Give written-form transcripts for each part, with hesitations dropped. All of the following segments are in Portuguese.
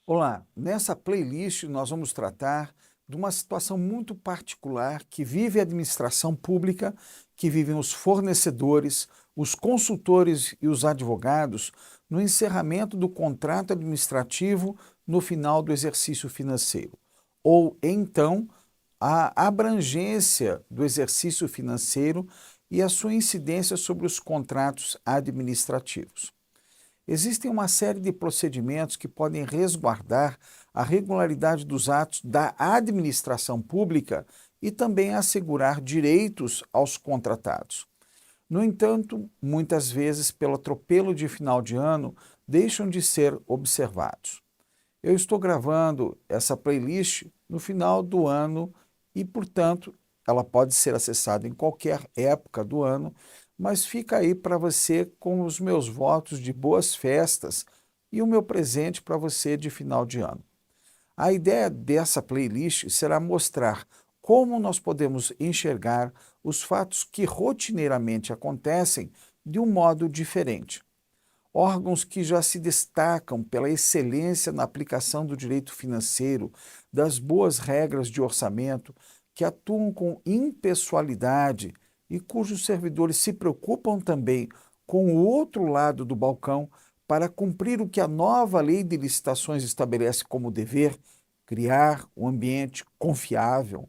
Olá, nessa playlist nós vamos tratar de uma situação muito particular que vive a administração pública, que vivem os fornecedores, os consultores e os advogados no encerramento do contrato administrativo no final do exercício financeiro, ou então a abrangência do exercício financeiro e a sua incidência sobre os contratos administrativos. Existem uma série de procedimentos que podem resguardar a regularidade dos atos da administração pública e também assegurar direitos aos contratados. No entanto, muitas vezes, pelo atropelo de final de ano, deixam de ser observados. Eu estou gravando essa playlist no final do ano e, portanto, ela pode ser acessada em qualquer época do ano, mas fica aí para você com os meus votos de boas festas e o meu presente para você de final de ano. A ideia dessa playlist será mostrar como nós podemos enxergar os fatos que rotineiramente acontecem de um modo diferente. Órgãos que já se destacam pela excelência na aplicação do direito financeiro, das boas regras de orçamento, que atuam com impessoalidade e cujos servidores se preocupam também com o outro lado do balcão para cumprir o que a nova lei de licitações estabelece como dever, criar um ambiente confiável,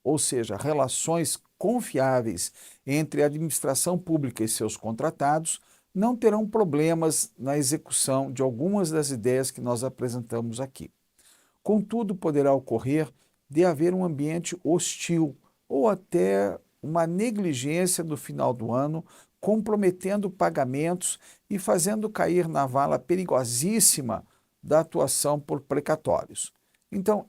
ou seja, relações confiáveis entre a administração pública e seus contratados, não terão problemas na execução de algumas das ideias que nós apresentamos aqui. Contudo, poderá ocorrer de haver um ambiente hostil ou até uma negligência no final do ano, comprometendo pagamentos e fazendo cair na vala perigosíssima da atuação por precatórios. Então,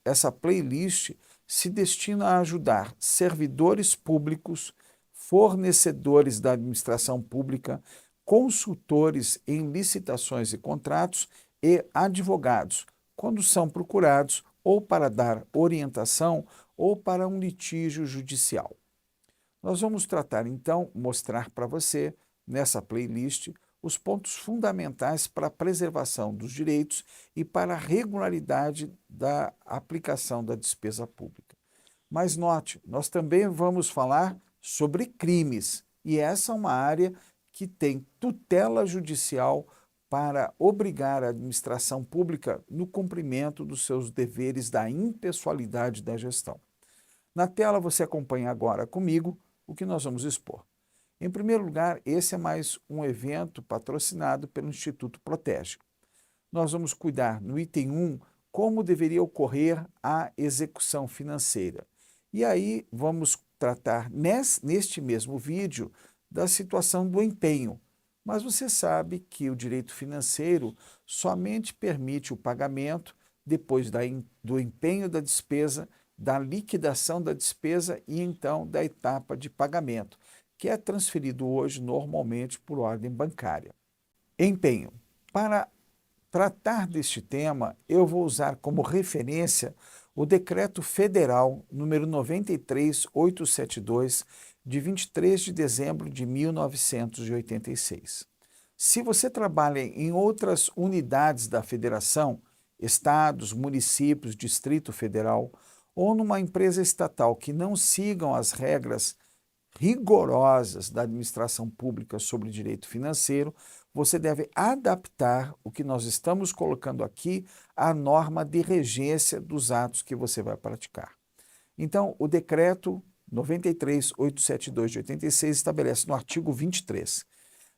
essa playlist se destina a ajudar servidores públicos, fornecedores da administração pública, consultores em licitações e contratos e advogados, quando são procurados ou para dar orientação ou para um litígio judicial. Nós vamos tratar então, mostrar para você, nessa playlist, os pontos fundamentais para a preservação dos direitos e para a regularidade da aplicação da despesa pública. Mas note, nós também vamos falar sobre crimes, e essa é uma área que tem tutela judicial para obrigar a administração pública no cumprimento dos seus deveres da impessoalidade da gestão. Na tela você acompanha agora comigo o que nós vamos expor. Em primeiro lugar, esse é mais um evento patrocinado pelo Instituto Protege. Nós vamos cuidar no item 1 como deveria ocorrer a execução financeira. E aí vamos tratar neste mesmo vídeo da situação do empenho. Mas você sabe que o direito financeiro somente permite o pagamento depois do empenho da despesa, da liquidação da despesa e então da etapa de pagamento, que é transferido hoje normalmente por ordem bancária. Empenho. Para tratar deste tema, eu vou usar como referência o Decreto Federal número 93872, de 23 de dezembro de 1986. Se você trabalha em outras unidades da federação, estados, municípios, Distrito Federal, ou numa empresa estatal que não sigam as regras rigorosas da administração pública sobre direito financeiro, você deve adaptar o que nós estamos colocando aqui à norma de regência dos atos que você vai praticar. Então, o decreto 93872 de 86 estabelece no artigo 23: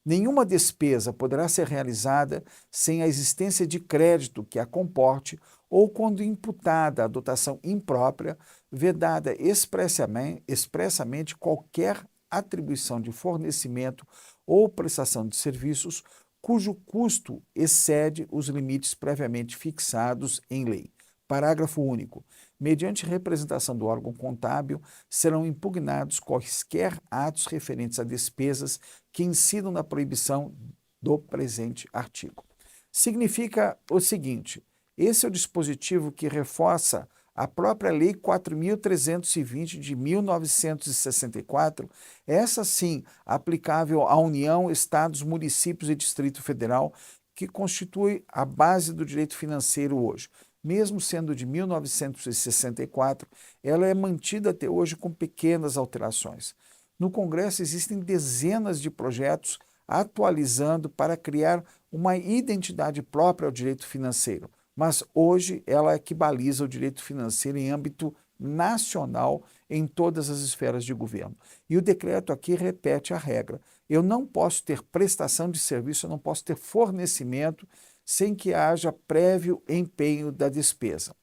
nenhuma despesa poderá ser realizada sem a existência de crédito que a comporte ou quando imputada a dotação imprópria, vedada expressamente qualquer atribuição de fornecimento ou prestação de serviços cujo custo excede os limites previamente fixados em lei. Parágrafo único. Mediante representação do órgão contábil, serão impugnados quaisquer atos referentes a despesas que incidam na proibição do presente artigo. Significa o seguinte: esse é o dispositivo que reforça a própria Lei 4.320 de 1964, essa sim aplicável à União, Estados, municípios e Distrito Federal, que constitui a base do direito financeiro hoje. Mesmo sendo de 1964, ela é mantida até hoje com pequenas alterações. No Congresso existem dezenas de projetos atualizando para criar uma identidade própria ao direito financeiro, mas hoje ela é que baliza o direito financeiro em âmbito nacional em todas as esferas de governo. E o decreto aqui repete a regra. Eu não posso ter prestação de serviço, eu não posso ter fornecimento sem que haja prévio empenho da despesa.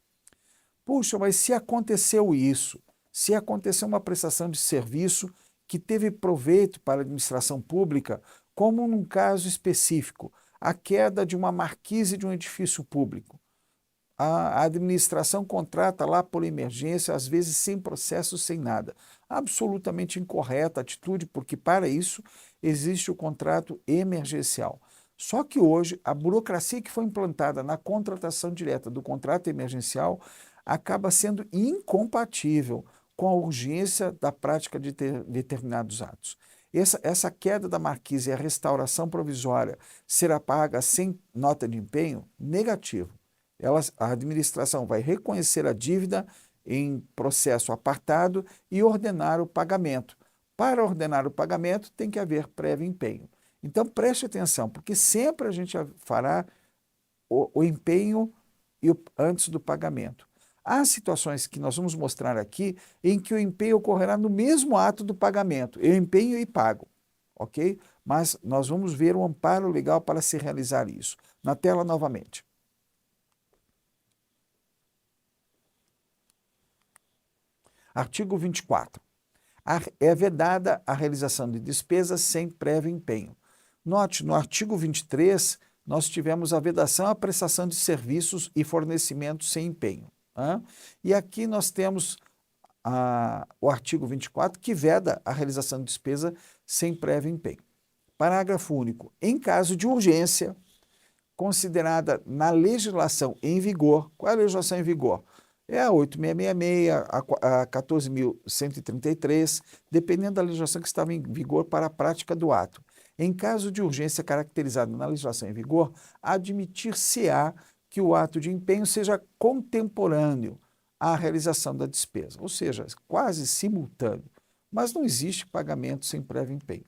Puxa, mas se aconteceu isso, se aconteceu uma prestação de serviço que teve proveito para a administração pública, como num caso específico, a queda de uma marquise de um edifício público, a administração contrata lá por emergência, às vezes sem processo, sem nada. Absolutamente incorreta a atitude, porque para isso existe o contrato emergencial. Só que hoje a burocracia que foi implantada na contratação direta do contrato emergencial acaba sendo incompatível com a urgência da prática de determinados atos. Essa queda da marquise e a restauração provisória será paga sem nota de empenho? Negativo. A administração vai reconhecer a dívida em processo apartado e ordenar o pagamento. Para ordenar o pagamento, tem que haver prévio empenho. Então, preste atenção, porque sempre a gente fará o empenho antes do pagamento. Há situações que nós vamos mostrar aqui em que o empenho ocorrerá no mesmo ato do pagamento. Eu empenho e pago, ok? Mas nós vamos ver um amparo legal para se realizar isso. Na tela novamente. Artigo 24. É vedada a realização de despesas sem prévio empenho. Note, no artigo 23, nós tivemos a vedação à prestação de serviços e fornecimentos sem empenho. E aqui nós temos o artigo 24, que veda a realização de despesa sem prévio empenho. Parágrafo único. Em caso de urgência, considerada na legislação em vigor, qual é a legislação em vigor? É a 8666, a 14.133, dependendo da legislação que estava em vigor para a prática do ato. Em caso de urgência caracterizada na legislação em vigor, admitir-se-á que o ato de empenho seja contemporâneo à realização da despesa, ou seja, quase simultâneo, mas não existe pagamento sem prévio empenho.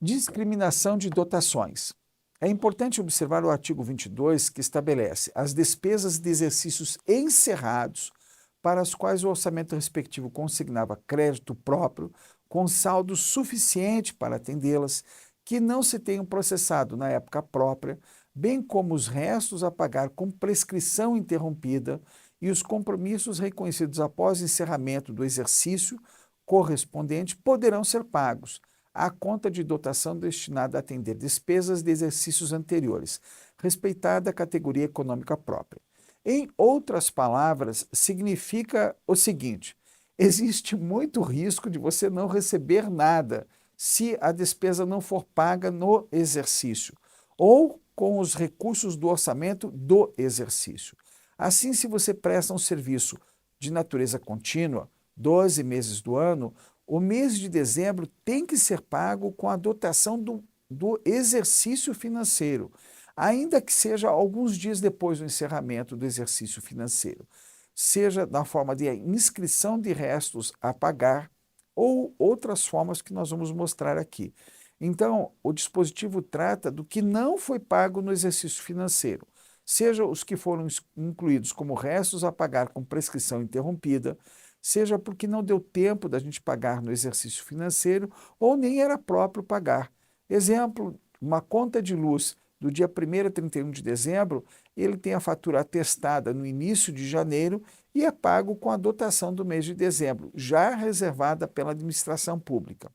Discriminação de dotações. É importante observar o artigo 22, que estabelece as despesas de exercícios encerrados para as quais o orçamento respectivo consignava crédito próprio, com saldo suficiente para atendê-las, que não se tenham processado na época própria, bem como os restos a pagar com prescrição interrompida e os compromissos reconhecidos após encerramento do exercício correspondente poderão ser pagos à conta de dotação destinada a atender despesas de exercícios anteriores, respeitada a categoria econômica própria. Em outras palavras, significa o seguinte: existe muito risco de você não receber nada se a despesa não for paga no exercício ou com os recursos do orçamento do exercício. Assim, se você presta um serviço de natureza contínua, 12 meses do ano, o mês de dezembro tem que ser pago com a dotação do exercício financeiro, ainda que seja alguns dias depois do encerramento do exercício financeiro, seja na forma de inscrição de restos a pagar ou outras formas que nós vamos mostrar aqui. Então, o dispositivo trata do que não foi pago no exercício financeiro, seja os que foram incluídos como restos a pagar com prescrição interrompida, seja porque não deu tempo da gente pagar no exercício financeiro ou nem era próprio pagar. Exemplo, uma conta de luz do dia 1º a 31 de dezembro, ele tem a fatura atestada no início de janeiro e é pago com a dotação do mês de dezembro, já reservada pela administração pública.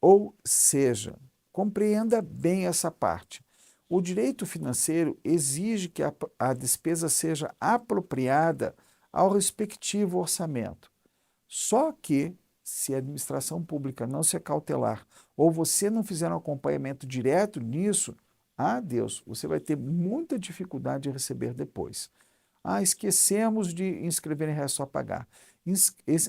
Ou seja, compreenda bem essa parte. O direito financeiro exige que a despesa seja apropriada ao respectivo orçamento. Só que, se a administração pública não se acautelar ou você não fizer um acompanhamento direto nisso, Deus, você vai ter muita dificuldade de receber depois. Esquecemos de inscrever em resto a pagar.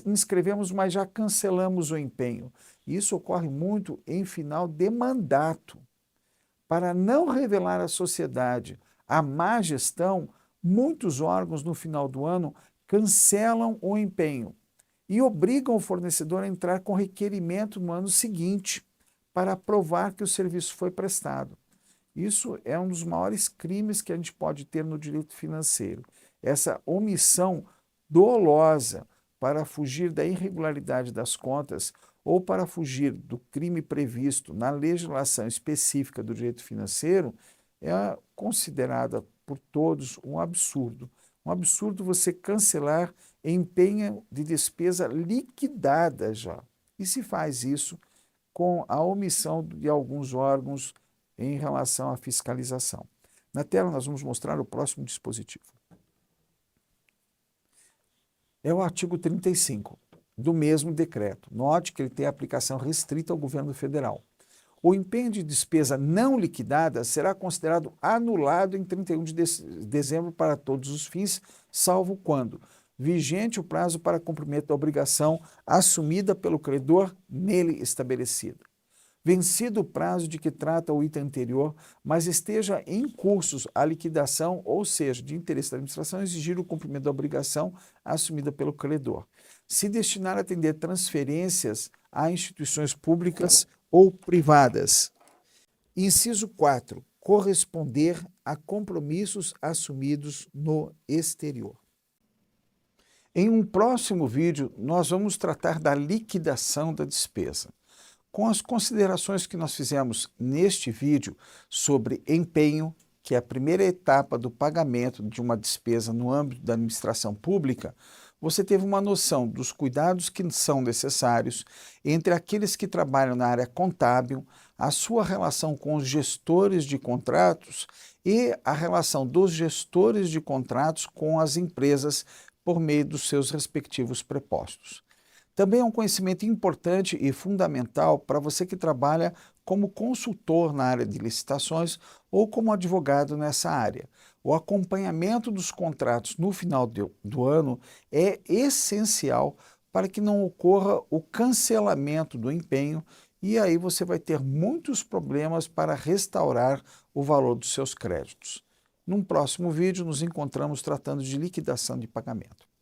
Inscrevemos, mas já cancelamos o empenho. Isso ocorre muito em final de mandato. Para não revelar à sociedade a má gestão, muitos órgãos no final do ano cancelam o empenho e obrigam o fornecedor a entrar com requerimento no ano seguinte para provar que o serviço foi prestado. Isso é um dos maiores crimes que a gente pode ter no direito financeiro. Essa omissão dolosa para fugir da irregularidade das contas ou para fugir do crime previsto na legislação específica do direito financeiro é considerada por todos um absurdo. Um absurdo você cancelar empenho de despesa liquidada já. E se faz isso com a omissão de alguns órgãos em relação à fiscalização. Na tela nós vamos mostrar o próximo dispositivo. É o artigo 35 do mesmo decreto. Note que ele tem aplicação restrita ao governo federal. O empenho de despesa não liquidada será considerado anulado em 31 de dezembro para todos os fins, salvo quando vigente o prazo para cumprimento da obrigação assumida pelo credor nele estabelecida. Vencido o prazo de que trata o item anterior, mas esteja em cursos a liquidação, ou seja, de interesse da administração, exigir o cumprimento da obrigação assumida pelo credor. Se destinar a atender transferências a instituições públicas ou privadas. Inciso 4. Corresponder a compromissos assumidos no exterior. Em um próximo vídeo, nós vamos tratar da liquidação da despesa. Com as considerações que nós fizemos neste vídeo sobre empenho, que é a primeira etapa do pagamento de uma despesa no âmbito da administração pública, você teve uma noção dos cuidados que são necessários entre aqueles que trabalham na área contábil, a sua relação com os gestores de contratos e a relação dos gestores de contratos com as empresas por meio dos seus respectivos prepostos. Também é um conhecimento importante e fundamental para você que trabalha como consultor na área de licitações ou como advogado nessa área. O acompanhamento dos contratos no final do ano é essencial para que não ocorra o cancelamento do empenho e aí você vai ter muitos problemas para restaurar o valor dos seus créditos. Num próximo vídeo, nos encontramos tratando de liquidação de pagamento.